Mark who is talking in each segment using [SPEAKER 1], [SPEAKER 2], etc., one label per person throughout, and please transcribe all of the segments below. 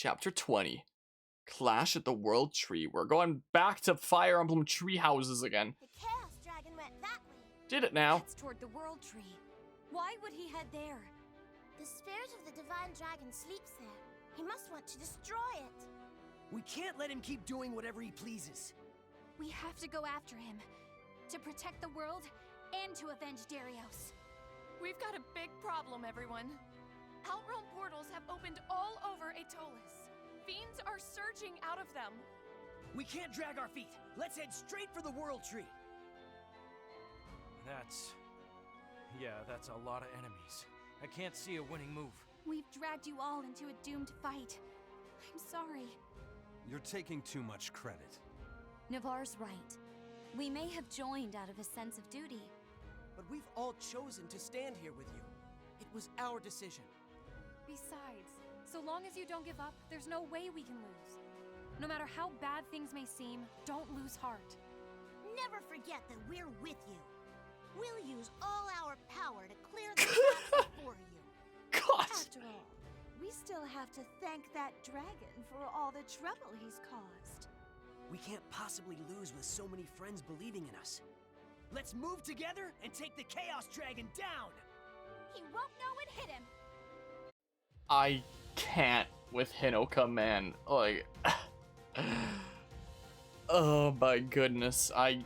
[SPEAKER 1] Chapter 20. Clash at the World Tree. We're going back to Fire Emblem tree houses again.
[SPEAKER 2] The Chaos Dragon went that way.
[SPEAKER 1] Did it now?
[SPEAKER 3] It's toward the World Tree. Why would he head there?
[SPEAKER 2] The spirit of the Divine Dragon sleeps there. He must want to destroy it.
[SPEAKER 4] We can't let him keep doing whatever he pleases.
[SPEAKER 3] We have to go after him. To protect the world and to avenge Darius.
[SPEAKER 5] We've got a big problem, everyone. Outrealm portals have opened all over Atolis. Fiends are surging out of them.
[SPEAKER 4] We can't drag our feet. Let's head straight for the World Tree.
[SPEAKER 6] That's a lot of enemies. I can't see a winning move.
[SPEAKER 3] We've dragged you all into a doomed fight. I'm sorry.
[SPEAKER 7] You're taking too much credit.
[SPEAKER 8] Navarre's right. We may have joined out of a sense of duty.
[SPEAKER 4] But we've all chosen to stand here with you. It was our decision.
[SPEAKER 3] Besides, so long as you don't give up, there's no way we can lose. No matter how bad things may seem, don't lose heart.
[SPEAKER 2] Never forget that we're with you. We'll use all our power to clear the path for you.
[SPEAKER 1] God.
[SPEAKER 9] After all, we still have to thank that dragon for all the trouble he's caused.
[SPEAKER 4] We can't possibly lose with so many friends believing in us. Let's move together and take the Chaos Dragon down!
[SPEAKER 3] He won't know it hit him.
[SPEAKER 1] I can't with Hinoka, man. Like, oh my goodness. I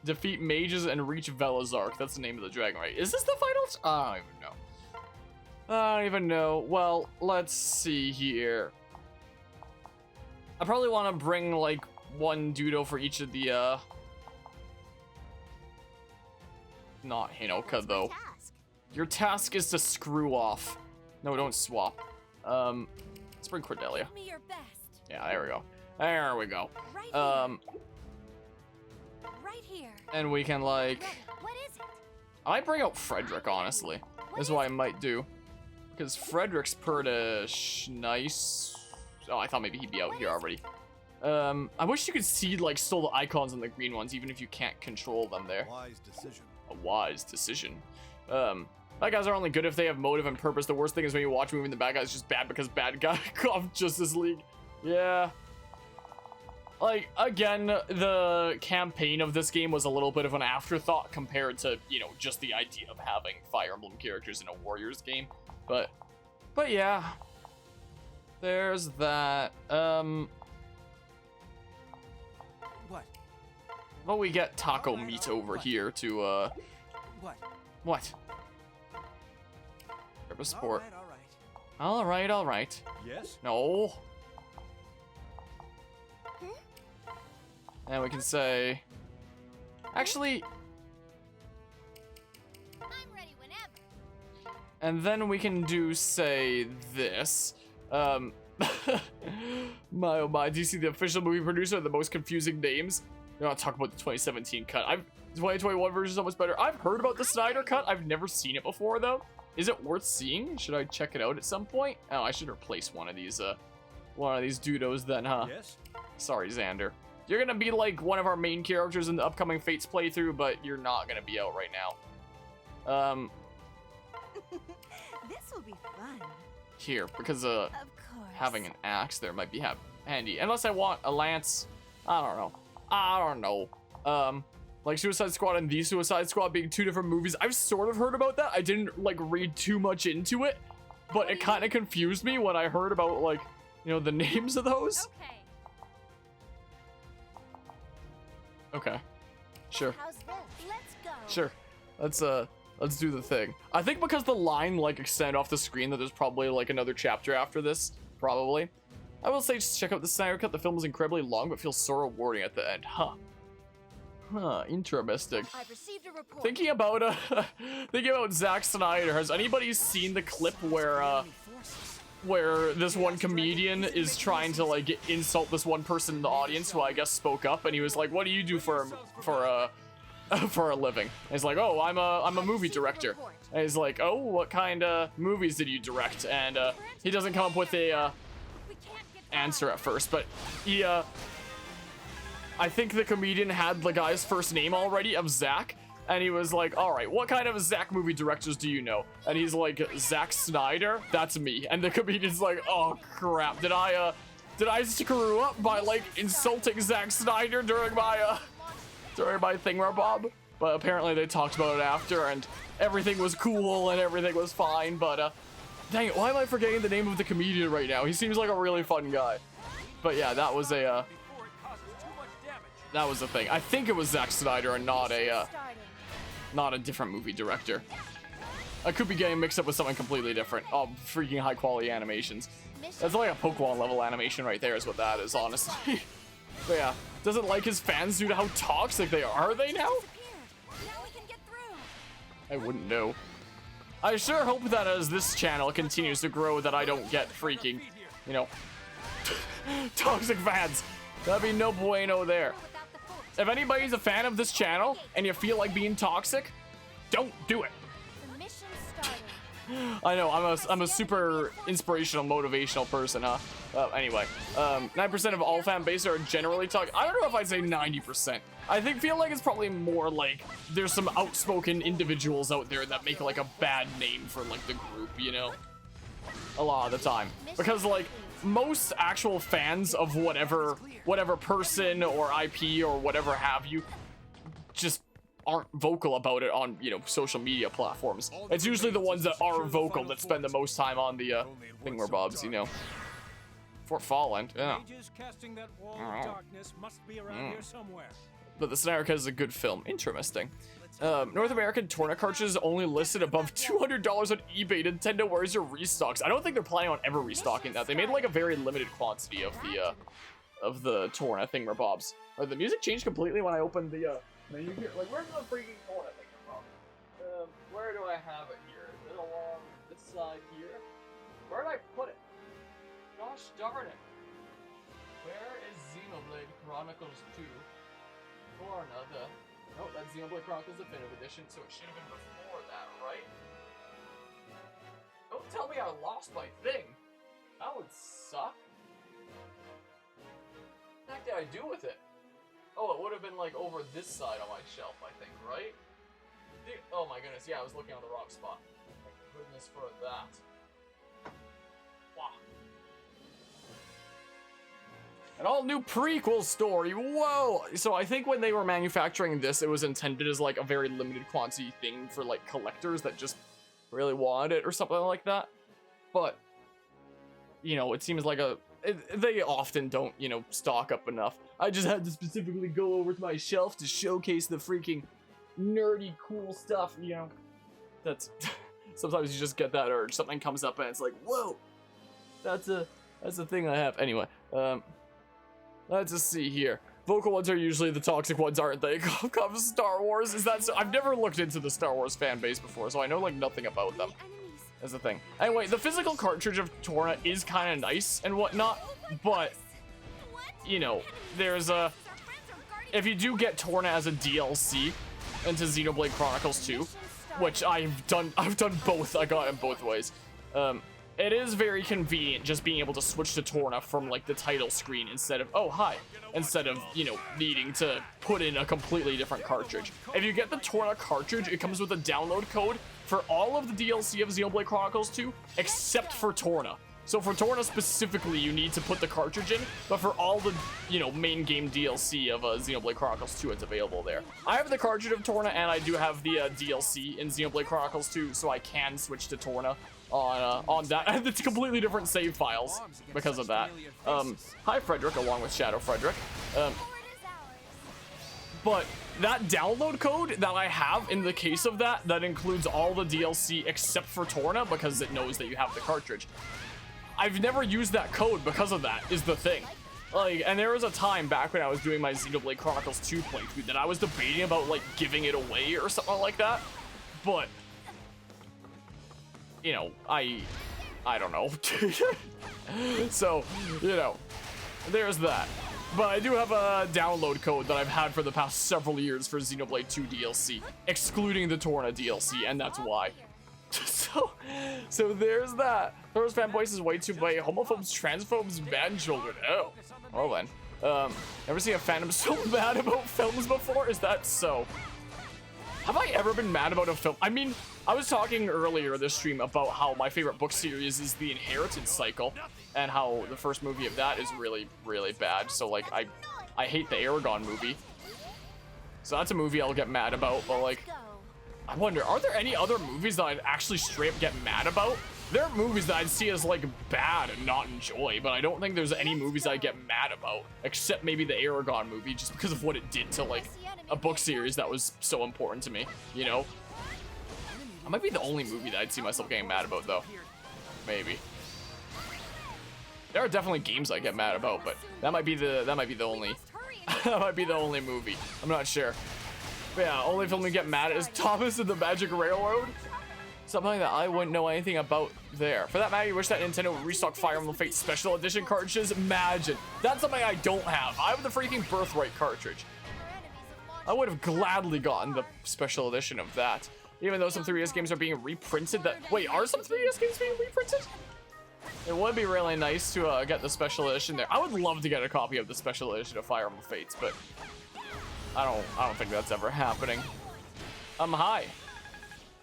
[SPEAKER 1] defeat mages and reach Velazark. That's the name of the dragon, right? Is this the finals? I don't even know. I don't even know. Well, let's see here. I probably want to bring like one Dudo for each of the not Hinoka though. Your task is to screw off. No, don't swap. Let's bring Cordelia.
[SPEAKER 3] Give me your best.
[SPEAKER 1] Yeah, there we go. There we go.
[SPEAKER 3] Right here. Right here.
[SPEAKER 1] And we can like,
[SPEAKER 3] What is it?
[SPEAKER 1] I might bring out Frederick, honestly. That's what I might do. Because Frederick's pretty nice. Oh, I thought maybe he'd be out here already. I wish you could see like still the icons on the green ones, even if you can't control them there.
[SPEAKER 7] Wise decision.
[SPEAKER 1] A wise decision. Bad guys are only good if they have motive and purpose. The worst thing is when you watch a movie and the bad guy's just bad because bad guy of Justice League. Yeah. Like, again, the campaign of this game was a little bit of an afterthought compared to, you know, just the idea of having Fire Emblem characters in a Warriors game. But yeah. There's that.
[SPEAKER 4] What?
[SPEAKER 1] Well, we get Taco Meat over here to,
[SPEAKER 4] What?
[SPEAKER 1] What? Grab a sport.
[SPEAKER 4] All right.
[SPEAKER 1] All right.
[SPEAKER 7] Yes?
[SPEAKER 1] No. And we can say, actually,
[SPEAKER 2] I'm ready whenever.
[SPEAKER 1] and then we can do, say, this. My oh my, do you see the official movie producer with the most confusing names? You're not talking about the 2017 cut. 2021 version is so much better. I've heard about the Snyder cut. I've never seen it before, though. Is it worth seeing? Should I check it out at some point? Oh, I should replace one of these Dudos then, huh?
[SPEAKER 7] Yes?
[SPEAKER 1] Sorry, Xander. You're gonna be like one of our main characters in the upcoming Fates playthrough, but you're not gonna be out right now.
[SPEAKER 9] This will be fun.
[SPEAKER 1] Here, because
[SPEAKER 9] Of course.
[SPEAKER 1] having an axe there might be handy. Unless I want a lance. I don't know. Like Suicide Squad and The Suicide Squad being two different movies. I've sort of heard about that. I didn't like read too much into it, but it kind of confused me when I heard about like, you know, the names of those. Okay. Sure.
[SPEAKER 2] How's this? Let's go.
[SPEAKER 1] Sure. Let's do the thing. I think because the line like extended off the screen that there's probably like another chapter after this. Probably. I will say just check out the Snyder Cut. The film is incredibly long but feels so rewarding at the end. Huh, interesting.
[SPEAKER 2] I've received a report.
[SPEAKER 1] Thinking about Zack Snyder, has anybody seen the clip where this one comedian is trying to like insult this one person in the audience who I guess spoke up, and he was like, "What do you do for a living?" And he's like, "Oh, I'm a movie director." And he's like, "Oh, what kind of movies did you direct?" And he doesn't come up with a answer at first, but he I think the comedian had the guy's first name already of Zach, and he was like, all right, what kind of Zack movie directors do you know? And he's like, Zack Snyder? That's me. And the comedian's like, oh crap, did I screw up by like insulting Zack Snyder during my thingamabob? But apparently they talked about it after, and everything was cool and everything was fine. But dang it, why am I forgetting the name of the comedian right now? He seems like a really fun guy. But yeah, that was a thing. I think it was Zack Snyder and not a different movie director. I could be getting mixed up with something completely different. Oh, freaking high quality animations. That's like a Pokemon level animation right there is what that is, honestly. But yeah, doesn't like his fans due to how toxic they are they now? I wouldn't know. I sure hope that as this channel continues to grow that I don't get freaking, you know, toxic fans. That'd be no bueno there. If anybody's a fan of this channel and you feel like being toxic, don't do it. I know, I'm a super inspirational, motivational person, huh? Anyway, 9% of all fan base are generally toxic. I don't know if I'd say 90%. Feel like it's probably more like there's some outspoken individuals out there that make like a bad name for like the group, you know? A lot of the time. Because like most actual fans of whatever person or IP or whatever have you just aren't vocal about it on, you know, social media platforms. It's usually the ones that are vocal that spend the most time on the thingamabobs, you know. Fort Fallen, yeah. But the Snyder Cut is a good film. Interesting. North American Torna cartridges only listed above $200 on eBay. Nintendo, where's your restocks? I don't think they're planning on ever restocking that. They made like a very limited quantity of the Torna thingamabobs. The music changed completely when I opened the menu here. Like, where's the freaking Torna thingamabob? Where do I have it here? Is it along this side here? Where did I put it? Gosh darn it. Where is Xenoblade Chronicles 2? Torna, no, that's Xenoblade Chronicles Definitive Edition, so it should have been before that, right? Don't tell me I lost my thing. That would suck. What the heck did I do with it? Oh, it would have been like over this side on my shelf, I think, right? Oh my goodness, yeah, I was looking on the wrong spot. Thank goodness for that. Wow. An all-new prequel story, whoa! So I think when they were manufacturing this, it was intended as like a very limited quantity thing for like collectors that just really wanted it or something like that. But, you know, it seems like they often don't, you know, stock up enough. I just had to specifically go over to my shelf to showcase the freaking nerdy cool stuff, you know. That's, sometimes you just get that urge. Something comes up and it's like, whoa! That's a thing I have. Anyway, let's just see here. Vocal ones are usually the toxic ones, aren't they? Come Star Wars, is that so? I've never looked into the Star Wars fan base before, so I know like nothing about them. That's the thing. Anyway, the physical cartridge of Torna is kind of nice and whatnot, but you know, there's if you do get Torna as a DLC into Xenoblade Chronicles 2, which I've done both. I got it both ways. It is very convenient just being able to switch to Torna from like the title screen instead of, oh hi, instead of, you know, needing to put in a completely different cartridge. If you get the Torna cartridge, it comes with a download code for all of the DLC of Xenoblade Chronicles 2 except for Torna. So for Torna specifically, you need to put the cartridge in, but for all the, you know, main game DLC of Xenoblade Chronicles 2, it's available there. I have the cartridge of Torna, and I do have the DLC in Xenoblade Chronicles 2, so I can switch to Torna on that. And it's completely different save files because of that. Hi Frederick, along with Shadow Frederick. But that download code that I have in the case of that includes all the DLC except for Torna because it knows that you have the cartridge. I've never used that code because of that, is the thing. Like, and there was a time back when I was doing my Xenoblade Chronicles 2 playthrough that I was debating about, like, giving it away or something like that. But, you know, I don't know. So, you know, there's that. But I do have a download code that I've had for the past several years for Xenoblade 2 DLC, excluding the Torna DLC, and that's why. So there's that. Those fanboys is way too by homophobes, transphobes, bad children. Oh, well then. Ever seen a fandom so bad about films before? Is that so? Have I ever been mad about a film? I mean, I was talking earlier this stream about how my favorite book series is The Inheritance Cycle, and how the first movie of that is really, really bad. So like, I hate the Aragon movie. So that's a movie I'll get mad about, but like, I wonder, are there any other movies that I'd actually straight up get mad about? There are movies that I'd see as like bad and not enjoy, but I don't think there's any movies I'd get mad about, except maybe the Aragon movie, just because of what it did to like a book series that was so important to me, you know? That might be the only movie that I'd see myself getting mad about though. Maybe. There are definitely games I get mad about, but that might be the only that might be the only movie. I'm not sure. But yeah, only film we get mad at is Thomas and the Magic Railroad. Something that I wouldn't know anything about there. For that matter, you wish that Nintendo would restock Fire Emblem Fates Special Edition cartridges? Imagine. That's something I don't have. I have the freaking Birthright cartridge. I would have gladly gotten the Special Edition of that. Even though some 3DS games are being reprinted. Wait, are some 3DS games being reprinted? It would be really nice to get the Special Edition there. I would love to get a copy of the Special Edition of Fire Emblem Fates, but I don't think that's ever happening. Hi.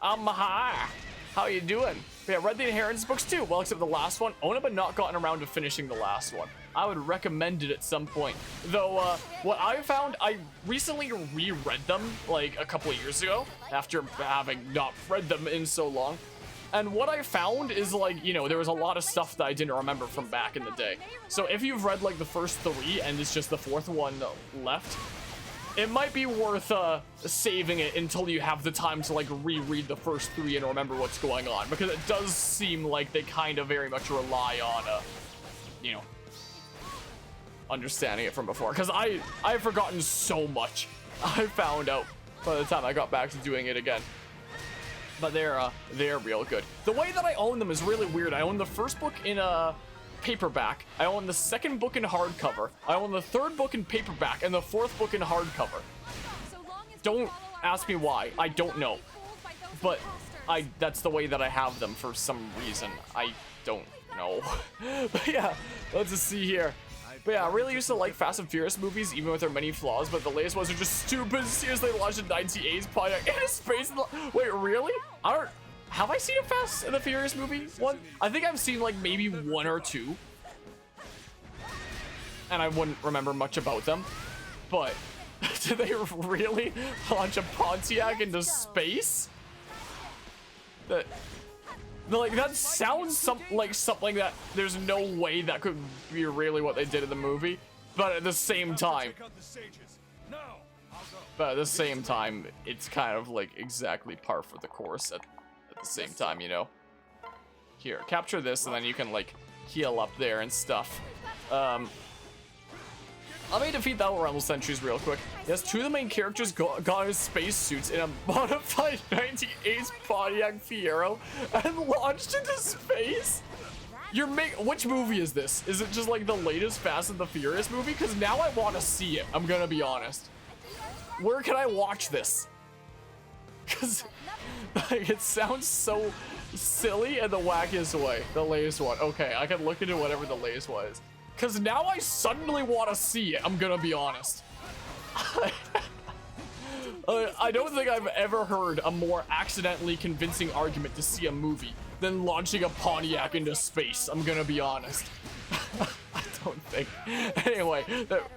[SPEAKER 1] Hi. How you doing? But yeah, read the Inheritance books too. Well, except the last one. Own it, but not gotten around to finishing the last one. I would recommend it at some point. Though, what I found, I recently reread them like a couple of years ago after having not read them in so long. And what I found is like, you know, there was a lot of stuff that I didn't remember from back in the day. So if you've read like the first 3 and it's just the 4th one left, it might be worth saving it until you have the time to like reread the first 3 and remember what's going on, because it does seem like they kind of very much rely on you know, understanding it from before, because I've forgotten so much. I found out by the time I got back to doing it again. But they're real good. The way that I own them is really weird. I own the first book in paperback. I own the second book in hardcover. I own the 3rd book in paperback and the 4th book in hardcover. Don't ask me why. I don't know. But that's the way that I have them for some reason. I don't know. But yeah, let's just see here. But yeah, I really used to like Fast and Furious movies, even with their many flaws, but the latest ones are just stupid. Seriously, launched in 98's Pontiac in space. Wait, really? Have I seen a Fast and the Furious movie? One? I think I've seen like maybe 1 or 2. And I wouldn't remember much about them. But did they really launch a Pontiac into space? Like, that sounds like something that there's no way that could be really what they did in the movie. But at the same time, it's kind of like exactly par for the course at the same time, you know? Here, capture this and then you can like heal up there and stuff. Let me defeat the Realm Sentries real quick. Yes, 2 of the main characters got in space suits in a modified 98's Pontiac Fiero and launched into space. Which movie is this? Is it just like the latest Fast and the Furious movie? Because now I want to see it. I'm gonna be honest. Where can I watch this? Because like, it sounds so silly in the wackiest way. The latest one. Okay, I can look into whatever the latest one is. Because now I suddenly want to see it, I'm gonna be honest. I don't think I've ever heard a more accidentally convincing argument to see a movie than launching a Pontiac into space, I'm gonna be honest. I don't think. Anyway,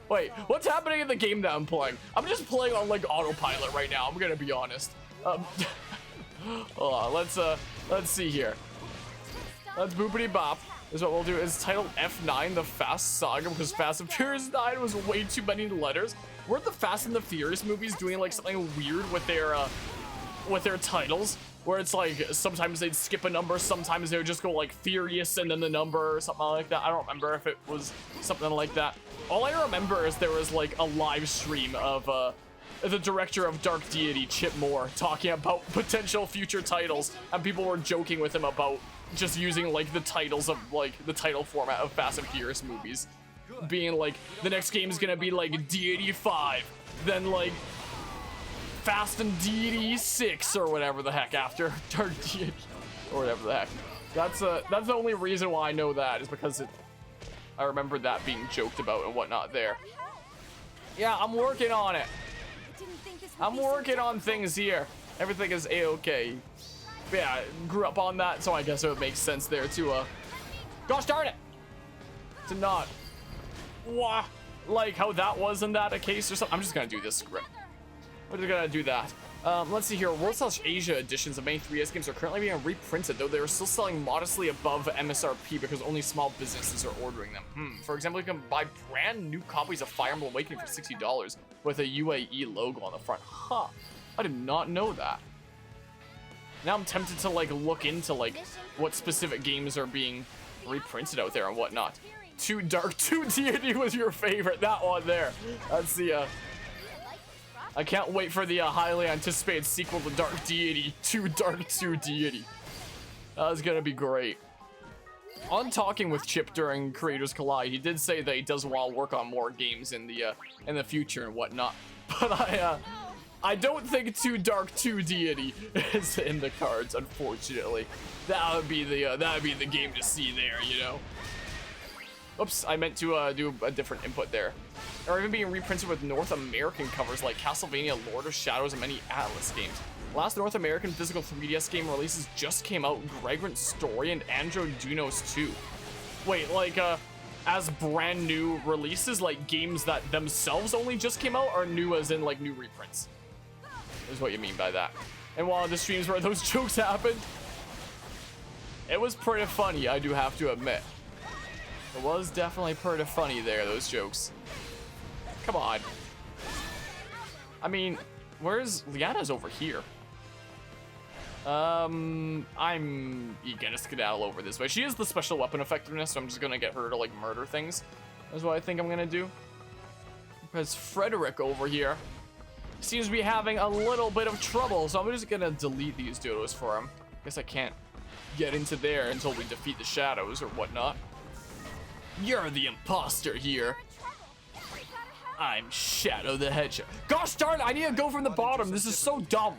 [SPEAKER 1] wait, what's happening in the game that I'm playing? I'm just playing on like autopilot right now, I'm gonna be honest. Hold on, let's see here. Let's boopity bop. Is what we'll do is title F9 the Fast Saga, because Fast and Furious 9 was way too many letters. Weren't the Fast and the Furious movies doing like something weird with their titles, where it's like sometimes they'd skip a number, sometimes they would just go like Furious and then the number or something like that. I don't remember if it was something like that. All I remember is there was like a live stream of the director of Dark Deity, Chip Moore, talking about potential future titles, and people were joking with him about just using like the titles of like the title format of Fast and Furious movies, being like the next game is gonna be like Deity 5, then like Fast and Deity 6 or whatever the heck after Dark Deity or whatever the heck. That's the only reason why I know that, is because I remember that being joked about and whatnot there. Yeah, I'm working on it.
[SPEAKER 3] didn't think this would
[SPEAKER 1] I'm
[SPEAKER 3] be so
[SPEAKER 1] working on
[SPEAKER 3] difficult.
[SPEAKER 1] things here. Everything is a-okay. Yeah, grew up on that, so I guess it would make sense there to gosh darn it! To not like how that wasn't that a case or something. I'm just gonna do this script. We're just gonna do that. Let's see here. World Slash Asia editions of many 3DS games are currently being reprinted, though they are still selling modestly above MSRP because only small businesses are ordering them. For example, you can buy brand new copies of Fire Emblem Awakening for $60 with a UAE logo on the front. Huh. I did not know that. Now I'm tempted to like look into like what specific games are being reprinted out there and whatnot. Too Dark 2 Deity was your favorite. That one there. That's the I can't wait for the highly anticipated sequel to Dark Deity, Too Dark 2 Deity. That was gonna be great. On talking with Chip during Creators Collide, he did say that he does want to work on more games in the future and whatnot. But I don't think Too Dark 2 Deity is in the cards, unfortunately. That would be the game to see there, you know. Oops, I meant to do a different input there. Or even being reprinted with North American covers like Castlevania, Lord of Shadows, and many Atlas games. Last North American physical 3DS game releases just came out, Vagrant Story and Andro Dunos 2. Wait, like, as brand new releases, like games that themselves only just came out, or new as in like new reprints? Is what you mean by that. And while the streams where those jokes happened, it was pretty funny, I do have to admit. It was definitely pretty funny there, those jokes. Come on. I mean, where's Liana's over here? I'm gonna skedaddle over this way. She is the special weapon effectiveness, so I'm just gonna get her to like murder things. That's what I think I'm gonna do. Because Frederick over here seems to be having a little bit of trouble, so I'm just gonna delete these dodos for him. Guess I can't get into there until we defeat the shadows or whatnot. You're the imposter here. I'm Shadow the Hedgehog. Gosh darn it, I need to go from the bottom. This is so dumb.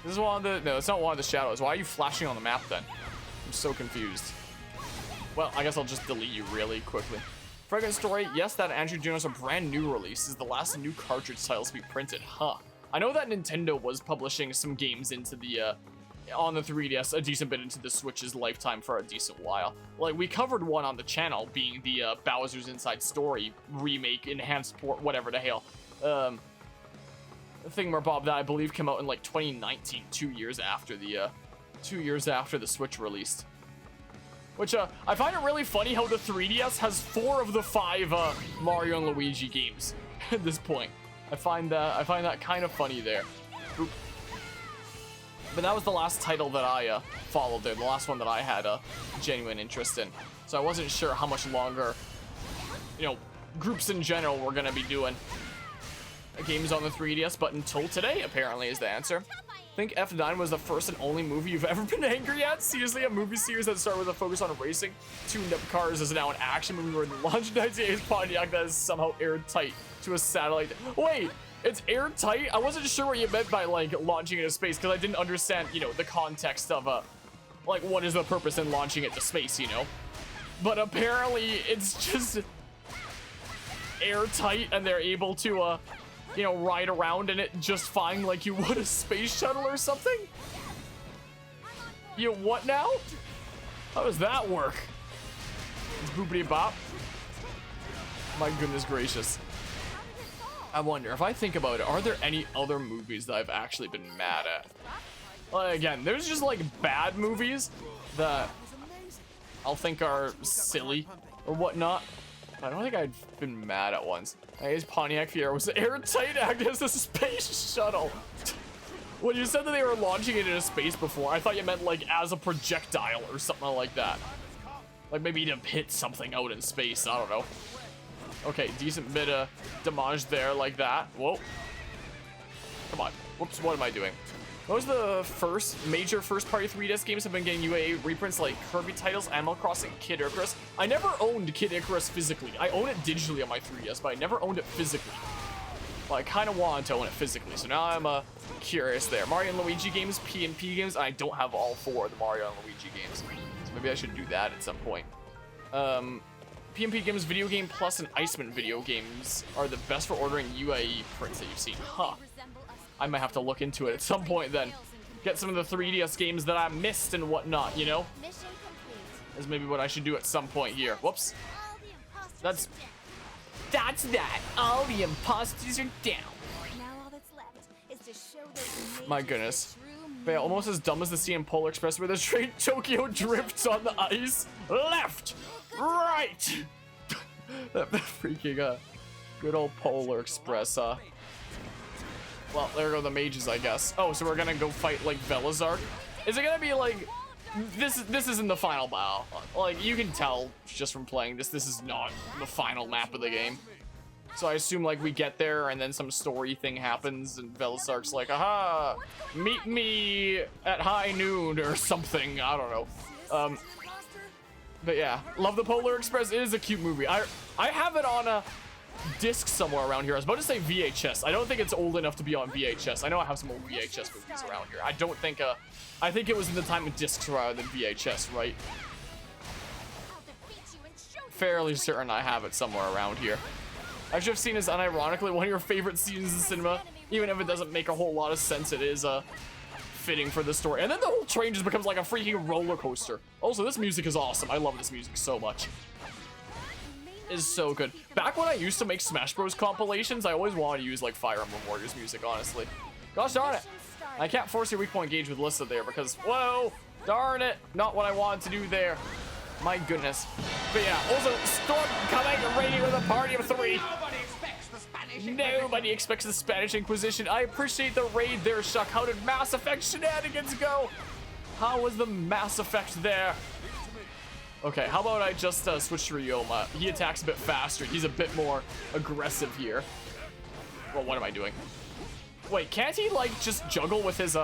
[SPEAKER 1] This is one of the, no, it's not one of the shadows. Why are you flashing on the map then? I'm so confused. Well, I guess I'll just delete you really quickly. Vagrant Story, yes, that Andrew Juno's a brand new release. Is the last new cartridge titles to be printed, huh? I know that Nintendo was publishing some games into the, on the 3DS, a decent bit into the Switch's lifetime for a decent while. Like, we covered one on the channel, being the Bowser's Inside Story remake, enhanced port, whatever the hell. The thingamabob that I believe came out in like 2019, 2 years after the Switch released. Which I find it really funny how the 3DS has 4 of the 5 Mario and Luigi games at this point. I find that kind of funny there. Oop. But that was the last title that I followed there, the last one that I had a genuine interest in. So I wasn't sure how much longer, you know, groups in general were gonna be doing games on the 3DS, but until today, apparently, is the answer. I think F9 was the first and only movie you've ever been angry at. Seriously, a movie series that started with a focus on racing, tuned up cars, is now an action movie where the launch 98's Pontiac that is somehow airtight to a satellite. Wait! It's airtight? I wasn't sure what you meant by, like, launching into space, because I didn't understand, you know, the context of, like, what is the purpose in launching it to space, you know? But apparently, it's just airtight, and they're able to, you know, ride around in it just fine like you would a space shuttle or something? You what now? How does that work? It's boopity bop. My goodness gracious. I wonder, if I think about it, are there any other movies that I've actually been mad at? Well, again, there's just like bad movies that I'll think are silly or whatnot. I don't think I've been mad at once. I guess Pontiac Fiero was airtight, acting as a space shuttle. When you said that they were launching it into space before, I thought you meant like as a projectile or something like that. Like maybe to hit something out in space, I don't know. Okay, decent bit of damage there like that. Whoa. Come on. Whoops, what am I doing? Most of the major first-party 3DS games have been getting UA reprints like Kirby titles, Animal Crossing, Kid Icarus. I never owned Kid Icarus physically. I own it digitally on my 3DS, but I never owned it physically. Well, I kind of wanted to own it physically, so now I'm curious there. Mario and Luigi games, P&P games, I don't have all 4 of the Mario and Luigi games. So maybe I should do that at some point. PMP Games video game plus and Iceman video games are the best for ordering UAE prints that you've seen. Huh. I might have to look into it at some point then. Get some of the 3DS games that I missed and whatnot, you know?
[SPEAKER 2] Mission complete.
[SPEAKER 1] Is maybe what I should do at some point here. Whoops.
[SPEAKER 2] All the imposters
[SPEAKER 1] That's-
[SPEAKER 2] are dead.
[SPEAKER 1] That's that. All the imposters are down.
[SPEAKER 9] Now all that's left is to show those
[SPEAKER 1] My
[SPEAKER 9] mages
[SPEAKER 1] goodness.
[SPEAKER 9] the true
[SPEAKER 1] But yeah, almost as dumb as the scene in Polar Express where the straight Tokyo drifts on the ice. Left, right. That freaking good old Polar Express. Well, there go the mages, I guess. Oh, so we're gonna go fight like Velazark. Is it gonna be like this isn't the final battle? Like you can tell just from playing this, this is not the final map of the game. So I assume like we get there and then some story thing happens and Velazark's like, aha, meet me at high noon or something. I don't know. But yeah, love the Polar Express. It is a cute movie. I have it on a disc somewhere around here. I was about to say VHS. I don't think it's old enough to be on VHS. I know I have some old VHS movies around here. I don't think I think it was in the time of discs rather than VHS, right? Fairly certain I have it somewhere around here. I should have seen as unironically one of your favorite scenes in cinema. Even if it doesn't make a whole lot of sense, it is fitting for the story. And then the whole train just becomes like a freaking roller coaster. Also, this music is awesome. I love this music so much. It is so good. Back when I used to make Smash Bros compilations, I always wanted to use like Fire Emblem Warriors music, honestly. Gosh darn it. I can't force your weak point gauge with Lissa there because, whoa, darn it. Not what I wanted to do there. My goodness. But yeah, also Storm coming, ready with a party of 3. Nobody expects the Spanish Inquisition. I appreciate the raid there, Shuck. How did Mass Effect shenanigans go? How was the Mass Effect there? Okay, how about I just switch to Ryoma? He attacks a bit faster. He's a bit more aggressive here. Well, what am I doing? Wait, can't he like just juggle with his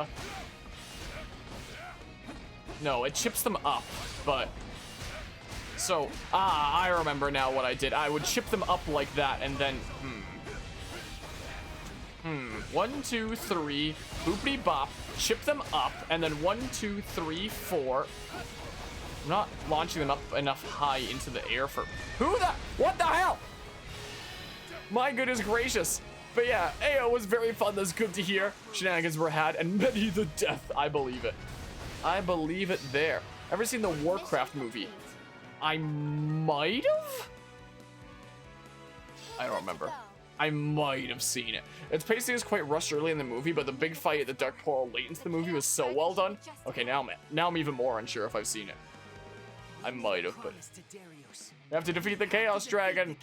[SPEAKER 1] No, it chips them up, but so I remember now what I did. I would chip them up like that and then 1, 2, 3, boopity bop, chip them up, and then 1, 2, 3, 4. I'm not launching them up enough high into the air for what the hell? My goodness gracious. But yeah, AO was very fun. That's good to hear. Shenanigans were had, and many the death. I believe it. I believe it there. Ever seen the Warcraft movie? I might have? I don't remember. I might have seen it. Its pacing is quite rushed early in the movie, but the big fight at the Dark Portal late into the movie was so well done. Okay, now I'm even more unsure if I've seen it. I might have, but you have to defeat the Chaos Dragon.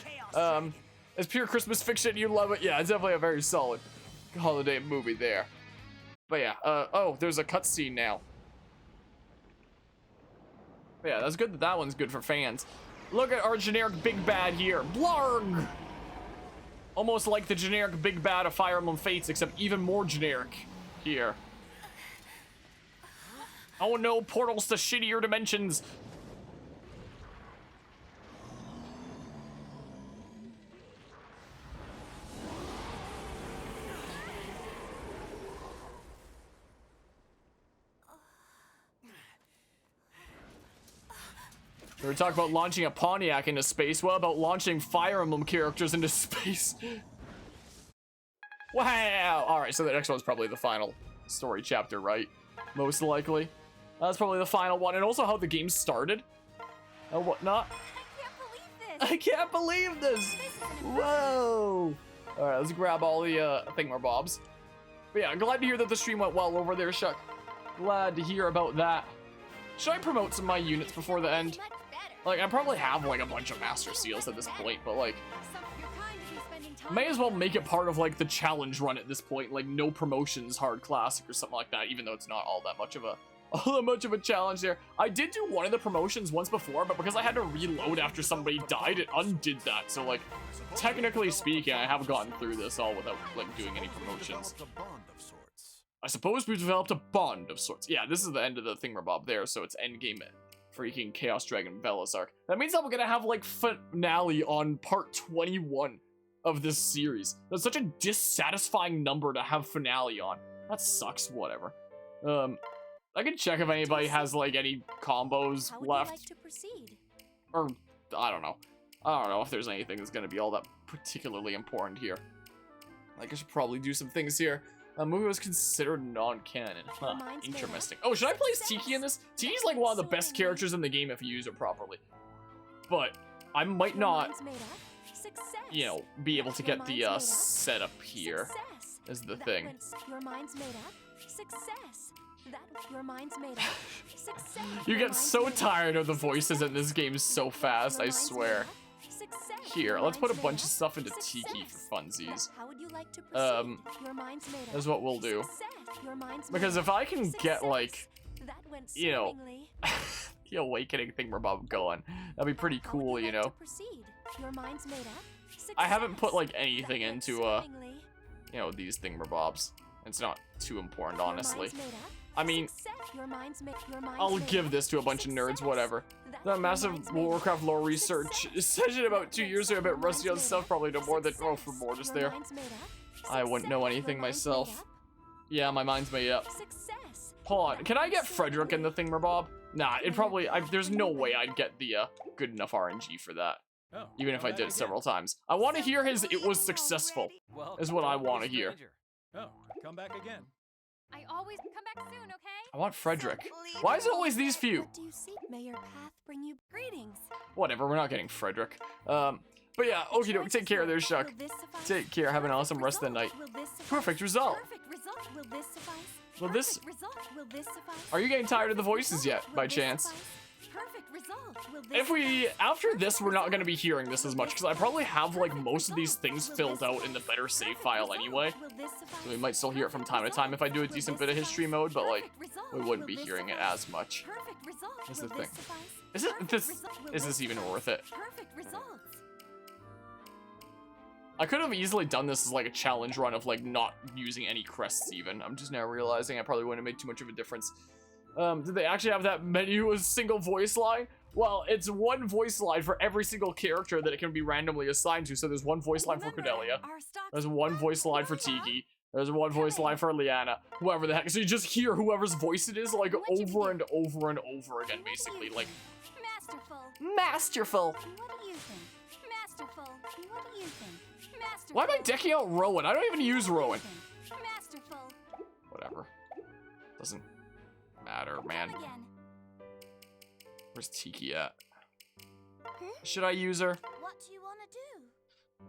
[SPEAKER 1] It's pure Christmas fiction. You love it. Yeah, it's definitely a very solid holiday movie there. But yeah, oh, there's a cutscene now. But yeah, that's good that that one's good for fans. Look at our generic big bad here. Blarg! Almost like the generic big bad of Fire Emblem Fates, except even more generic here. Oh no, portals to shittier dimensions. We were talking about launching a Pontiac into space. What about launching Fire Emblem characters into space? Wow! Alright, so the next one's probably the final story chapter, right? Most likely. That's probably the final one. And also how the game started. And whatnot. I can't believe this! Whoa! Alright, let's grab all the thingamabobs. But yeah, glad to hear that the stream went well over there, Shuck. Glad to hear about that. Should I promote some of my units before the end? Like, I probably have, like, a bunch of Master Seals at this point, but, like, may as well make it part of, like, the challenge run at this point. Like, no promotions, hard classic or something like that, even though it's not all that much of a challenge there. I did do one of the promotions once before, but because I had to reload after somebody died, it undid that. So, like, technically speaking, I have gone through this all without, like, doing any promotions. I suppose we've developed a bond of sorts. Yeah, this is the end of the thingamabob there, so it's endgame freaking Chaos Dragon Velazark. That means that we're gonna have, like, finale on part 21 of this series. That's such a dissatisfying number to have finale on. That sucks, whatever. I can check if anybody has, like, any combos
[SPEAKER 8] How would
[SPEAKER 1] left.
[SPEAKER 8] you like to proceed?
[SPEAKER 1] Or, I don't know. I don't know if there's anything that's gonna be all that particularly important here. Like, I should probably do some things here. Movie was considered non-canon. Huh, interesting. Oh, should I place Tiki in this? Tiki's like one of the best characters in the game if you use it properly. But I might not, you know, be able to get the setup here, is the thing.
[SPEAKER 8] Your mind's made up. Success. Your mind's made up. Success.
[SPEAKER 1] You get so tired of the voices in this game so fast, I swear. Here, let's put a bunch of stuff into Tiki for funsies.
[SPEAKER 8] How would you like to proceed? Your mind's made up.
[SPEAKER 1] That's what we'll do. Because if I can get, like, you know, the awakening thingamabob going, that'd be pretty cool, you know.
[SPEAKER 8] Your mind's made up.
[SPEAKER 1] I haven't put, like, anything into, you know, these thingamabobs. It's not too important, honestly. I mean, I'll give this to a bunch of nerds, whatever. The massive Warcraft lore research session about 2 years ago, a bit rusty on stuff, probably no more than, oh, for Mortis there. I wouldn't know anything myself. Yeah, my mind's made up. Hold on, can I get Frederick in the thingamabob? Nah, it probably, there's no way I'd get the good enough RNG for that. Even if I did it several times. I want to hear his "it was successful" is what I want to hear.
[SPEAKER 6] Oh, come back again.
[SPEAKER 3] I always come back soon, okay?
[SPEAKER 1] I want Frederick. Why is it always these few?
[SPEAKER 8] What do you seek? May your path bring you greetings.
[SPEAKER 1] Whatever, we're not getting Frederick. But yeah, okie doke, take care there, Shuck. Take care, have an awesome rest of the night. Perfect result.
[SPEAKER 8] Perfect result. Will this suffice?
[SPEAKER 1] Will this...
[SPEAKER 8] Perfect result. Will this suffice?
[SPEAKER 1] Are you getting tired of the voices yet, by chance?
[SPEAKER 8] Perfect result. Will this
[SPEAKER 1] If we, after this, we're not going to be hearing this as much, because I probably have, like, most of these things filled out in the better save file anyway. So we might still hear it from time to time if I do a decent bit of history mode, but, like, we wouldn't be hearing it as much. That's the thing. Is this even worth it?
[SPEAKER 8] Perfect results.
[SPEAKER 1] I could have easily done this as, like, a challenge run of, like, not using any crests even. I'm just now realizing I probably wouldn't have made too much of a difference. Did they actually have that menu as single voice line? Well, it's one voice line for every single character that it can be randomly assigned to. So there's one voice line for Cordelia. There's one voice line for Tiki. There's one voice line for Liana. Whoever the heck. So you just hear whoever's voice it is, like, over and over and over again, basically. Like,
[SPEAKER 8] Masterful.
[SPEAKER 1] masterful.
[SPEAKER 8] What do you think? Masterful. What do you think? Masterful.
[SPEAKER 1] Why am I decking out Rowan? I don't even use Rowan.
[SPEAKER 8] Masterful.
[SPEAKER 1] Whatever. Doesn't matter, man.
[SPEAKER 8] Again.
[SPEAKER 1] Where's Tiki at? Should I use her?
[SPEAKER 2] What do you want to do?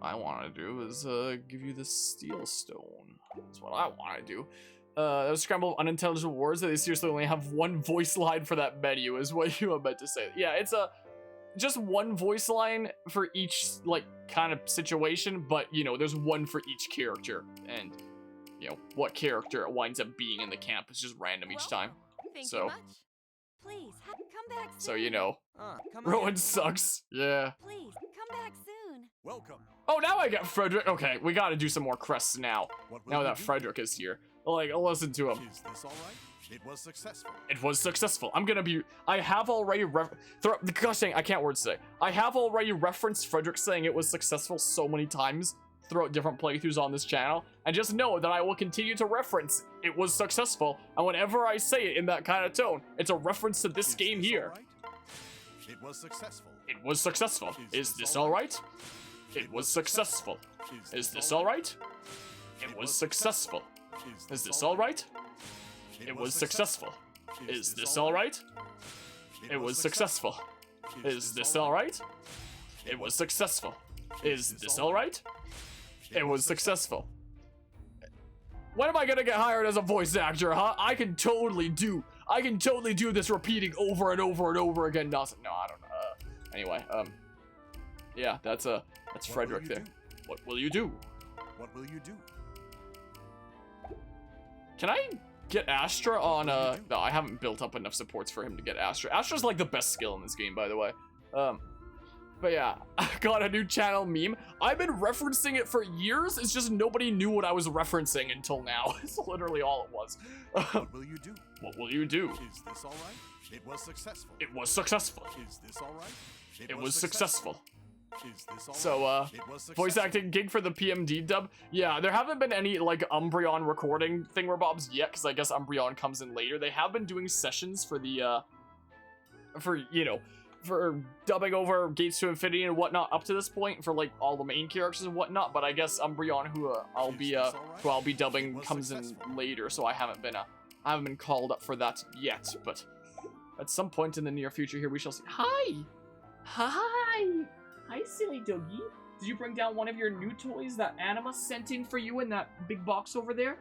[SPEAKER 1] I want to do is give you the steel stone. That's what I want to do. Those scramble of unintelligible words that they seriously only have one voice line for that menu is what you were meant to say. Yeah, it's just one voice line for each, like, kind of situation, but, you know, there's one for each character, and, you know, what character it winds up being in the camp is just random each time.
[SPEAKER 5] Thank
[SPEAKER 1] So-
[SPEAKER 5] you much.
[SPEAKER 8] Please, come back soon.
[SPEAKER 1] So, you know,
[SPEAKER 4] Come
[SPEAKER 1] Rowan
[SPEAKER 4] again.
[SPEAKER 1] sucks. Yeah.
[SPEAKER 8] Please, come back soon.
[SPEAKER 7] Welcome.
[SPEAKER 1] Oh, now I got Frederick. Okay, we gotta do some more crests now.
[SPEAKER 7] What will
[SPEAKER 1] Now
[SPEAKER 7] you
[SPEAKER 1] that
[SPEAKER 7] do?
[SPEAKER 1] Frederick is here. Like, listen to him.
[SPEAKER 7] Is this all right? It was successful.
[SPEAKER 1] It was successful. I'm gonna be. I have already gosh dang, I can't words today. I have already referenced Frederick saying it was successful so many times throughout different playthroughs on this channel, and just know that I will continue to reference it was successful, and whenever I say it in that kind of tone, it's a reference to this
[SPEAKER 7] Is
[SPEAKER 1] game
[SPEAKER 7] this
[SPEAKER 1] here.
[SPEAKER 7] all right? It was successful.
[SPEAKER 1] It was successful. Is this all right? It was successful. Is this all right? It was successful. Is this all right? It was successful. Is this all right? It was successful. Is this all right? It was successful. Is this all right? It was successful. When am I gonna get hired as a voice actor, huh? I can totally do this repeating over and over and over again. No, I don't know. Anyway, yeah, that's Frederick there. What will you do?
[SPEAKER 7] What will you do?
[SPEAKER 1] Can I get Astra on, no, I haven't built up enough supports for him to get Astra. Astra's like the best skill in this game, by the way. But yeah, I got a new channel meme. I've been referencing it for years, it's just nobody knew what I was referencing until now. It's literally all it was.
[SPEAKER 7] What will you do?
[SPEAKER 1] What will you do?
[SPEAKER 7] Is this all right? It was successful.
[SPEAKER 1] It was successful.
[SPEAKER 7] Is this all right?
[SPEAKER 1] It was successful.
[SPEAKER 7] Is this all
[SPEAKER 1] So,
[SPEAKER 7] right? It was
[SPEAKER 1] voice
[SPEAKER 7] successful.
[SPEAKER 1] acting gig for the PMD dub. Yeah, there haven't been any, like, Umbreon recording thingamabobs yet, because I guess Umbreon comes in later. They have been doing sessions for the, for dubbing over Gates to Infinity and whatnot up to this point for like all the main characters and whatnot, but I guess Umbreon, who I'll be dubbing, comes in later, so I haven't been called up for that yet. But at some point in the near future here, we shall see. Hi, silly doggy. Did you bring down one of your new toys that Anima sent in for you in that big box over there?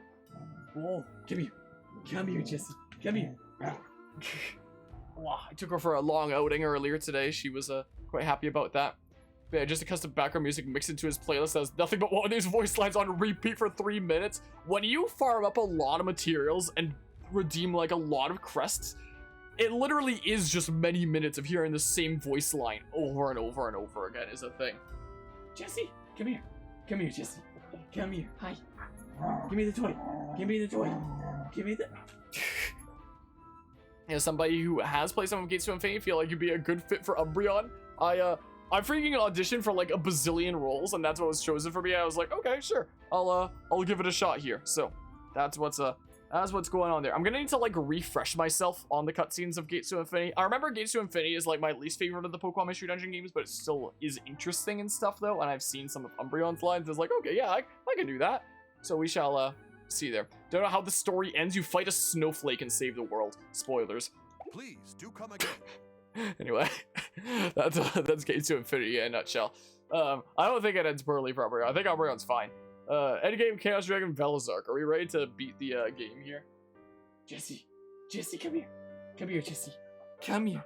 [SPEAKER 1] Oh, come here, Jessie, come here. Wow, I took her for a long outing earlier today. She was quite happy about that. But yeah, just a custom background music mixed into his playlist that has nothing but one of these voice lines on repeat for 3 minutes. When you farm up a lot of materials and redeem like a lot of crests, it literally is just many minutes of hearing the same voice line over and over and over again is a thing. Jessie, come here. Come here, Jessie. Come here. Hi. Give me the toy. Give me the toy. Give me the... As somebody who has played some of Gates to Infinity, feel like you'd be a good fit for Umbreon. I freaking auditioned for like a bazillion roles, and that's what was chosen for me. I was like, okay, sure, I'll give it a shot here. So that's what's going on there. I'm gonna need to like refresh myself on the cutscenes of Gates to Infinity. I remember Gates to Infinity is like my least favorite of the Pokemon Mystery Dungeon games, but it still is interesting and stuff though. And I've seen some of Umbreon's lines. It's like, okay, yeah, I can do that. So we shall see there. Don't know how the story ends. You fight a snowflake and save the world. Spoilers.
[SPEAKER 7] Please do come again.
[SPEAKER 1] Anyway, that's Gates to Infinity in a nutshell. I don't think it ends poorly for Umbreon. I think Umbreon's fine. Endgame, Chaos Dragon, Velozark. Are we ready to beat the game here? Jessie, come here. Come here, Jessie. Come here.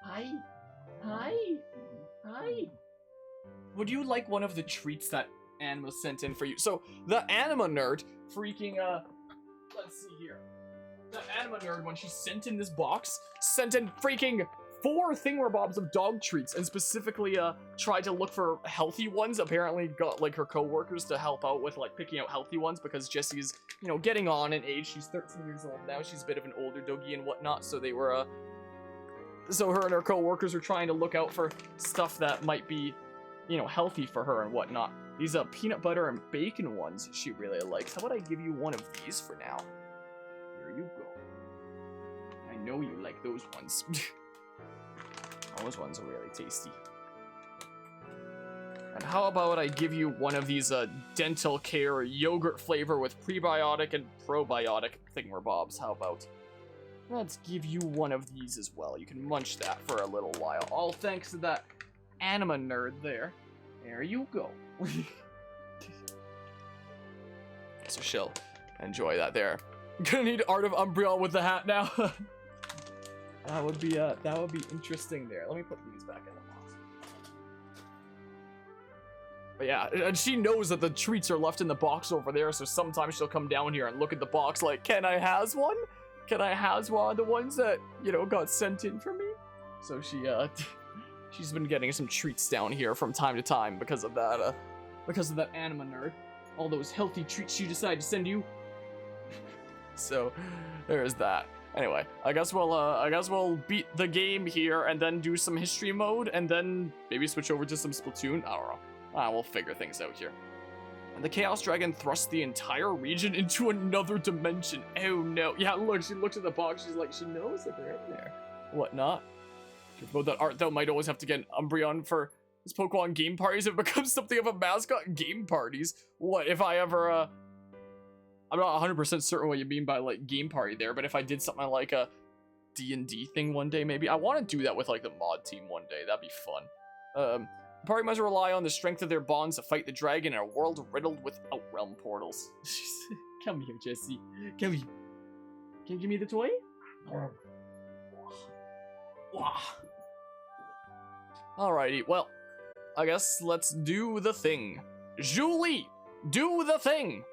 [SPEAKER 1] Hi. Would you like one of the treats that Anima sent in for you? So the Anima nerd freaking let's see here. The Anima nerd, when she sent in this box, sent in freaking 4 thingamabobs of dog treats, and specifically tried to look for healthy ones. Apparently got like her co-workers to help out with like picking out healthy ones, because Jessie's, you know, getting on in age. She's 13 years old now. She's a bit of an older doggy and whatnot, so they were so her and her co-workers are trying to look out for stuff that might be, you know, healthy for her and whatnot. These peanut butter and bacon ones she really likes. How about I give you one of these for now? Here you go. I know you like those ones. Those ones are really tasty. And how about I give you one of these dental care yogurt flavor with prebiotic and probiotic thingamabobs? How about? Let's give you one of these as well. You can munch that for a little while. All thanks to that Anima nerd there. There you go. So she'll enjoy that there. Gonna need Art of Umbreon with the hat now. That would be interesting there. Let me put these back in the box. But yeah, and she knows that the treats are left in the box over there, so sometimes she'll come down here and look at the box like, can I has one? Can I has one of the ones that, you know, got sent in for me? So she's been getting some treats down here from time to time because of that Anima nerd. All those healthy treats she decided to send you. So there's that. Anyway, I guess we'll beat the game here and then do some history mode and then maybe switch over to some Splatoon. I don't know. We'll figure things out here. And the Chaos Dragon thrusts the entire region into another dimension. Oh no. Yeah, look, she looks at the box. She's like, she knows that they're in there. Whatnot. About that art, though, might always have to get an Umbreon for his Pokemon game parties. It becomes something of a mascot in game parties. What if I ever, I'm not 100% certain what you mean by, like, game party there, but if I did something like a D&D thing one day, maybe. I want to do that with, like, the mod team one day. That'd be fun. The party must rely on the strength of their bonds to fight the dragon in a world riddled with outrealm portals. Come here, Jessie. Come here. Can you give me the toy? Alrighty, well, I guess let's do the thing. Julie, do the thing!